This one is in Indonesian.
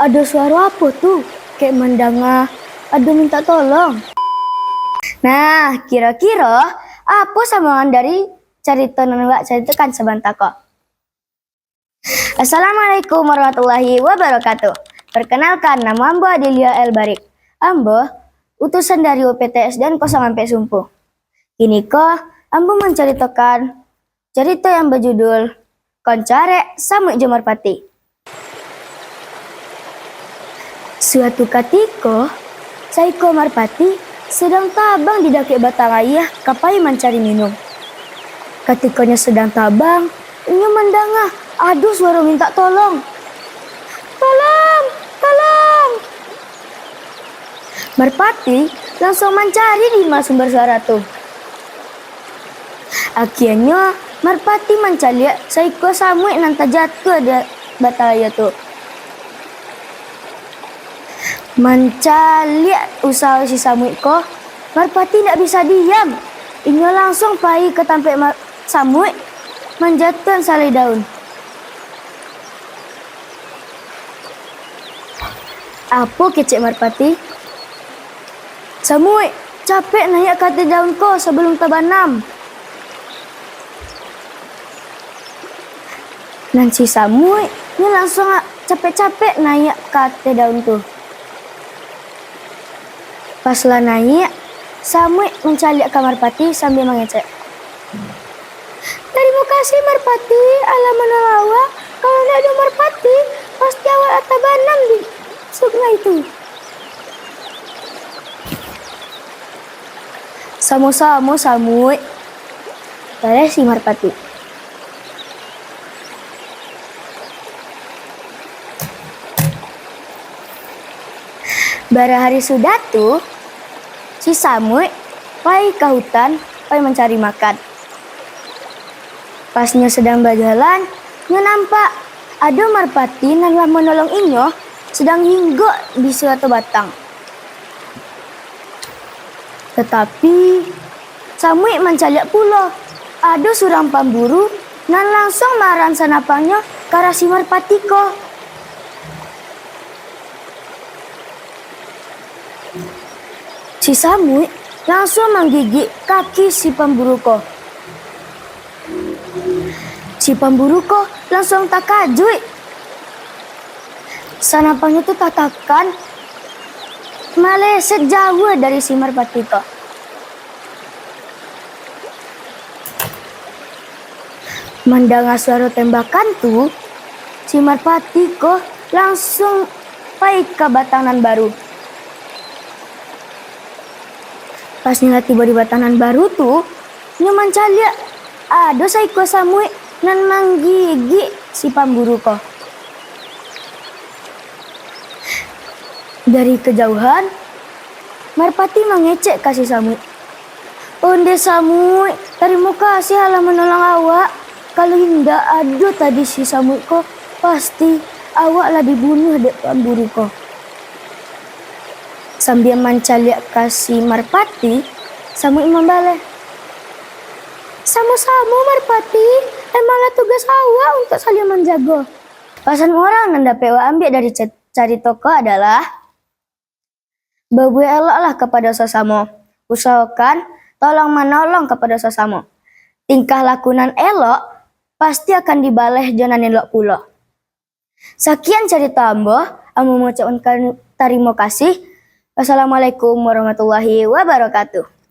Ada suara apa tuh? Kayak mendengar ada minta tolong. Nah, kira-kira apa sambungan dari cerita nunggak ceritakan sebentar kok. Assalamualaikum warahmatullahi wabarakatuh. Perkenalkan, nama Ambo Adelia El Barik. Ambo, utusan dari UPTS dan Kosongan P Sumpu. Kini kok, Ambo menceritakan cerita yang berjudul Koncare Samuk Jomarpati. Suatu ketika, Saiko Marpati sedang tabang di daki batang ayah kapai mencari minum. Ketikanya sedang tabang, ia mendengar ada suara minta tolong. Tolong, tolong. Marpati langsung mencari di mana sumber suara tuh. Akhirnya Marpati mencari Saiko Samuk yang jatuh di batang ayah tuh. Mencari usaha si Samuk ko, Marpati tidak bisa diam. Ia langsung pergi ke tampik Samuk, menjatuhkan salai daun. Apa kecek Marpati? Samuk, capek naik ke atas daun ko sebelum terbenam. Dan si Samuk, ini langsung capek-capek naik ke atas daun tuh. Pas lah naik, Samuk mencari ke Marpati sambil mengecek. Terima kasih Marpati, Allah menolong awak. Kalau tidak ada Marpati, pasti awak akan banam di sungai itu. Sama-sama Samuk, boleh si Marpati. Bara hari sudah tuh, si Samuk pergi ke hutan, pergi mencari makan. Pasnya sedang berjalan, ia nampak ada Marpati yang telah menolong inyo sedang hinggok di suatu batang. Tetapi Samuk mencari pula ada seorang pemburu dan langsung marah senapangnya ke arah si Marpati ko. Si Samuk langsung menggigit kaki si pemburu ko. Si pemburu ko langsung takajui. Senapangnya tuh tatakan meleset jauh dari si Marpati ko. Mendengar suara tembakan tuh, si Marpati ko langsung pergi ke batangan baru. Pas nila tiba di batangan baru tuh, dia mencari ada Saiko Samuk dan menggigit si pemburu ko. Dari kejauhan, Marpati mengecek kasih Samuk. Onde Samuk, terima kasih Allah menolong awak. Kalau tidak ada tadi si Samuk ko, pasti awaklah dibunuh dek pemburu ko. Sambil mencari kasih Marpati, Samuk membalai. Sama-sama Marpati, emanglah tugas awak untuk saling menjaga. Pesan orang yang dapat ambil dari cari toko adalah berbuat eloklah kepada sesama. Usahakan tolong menolong kepada sesama. Tingkah lakunan elok pasti akan dibalai jangan elok pula. Sekian cerita Ambo mengucapkan terima kasih. Wassalamualaikum warahmatullahi wabarakatuh.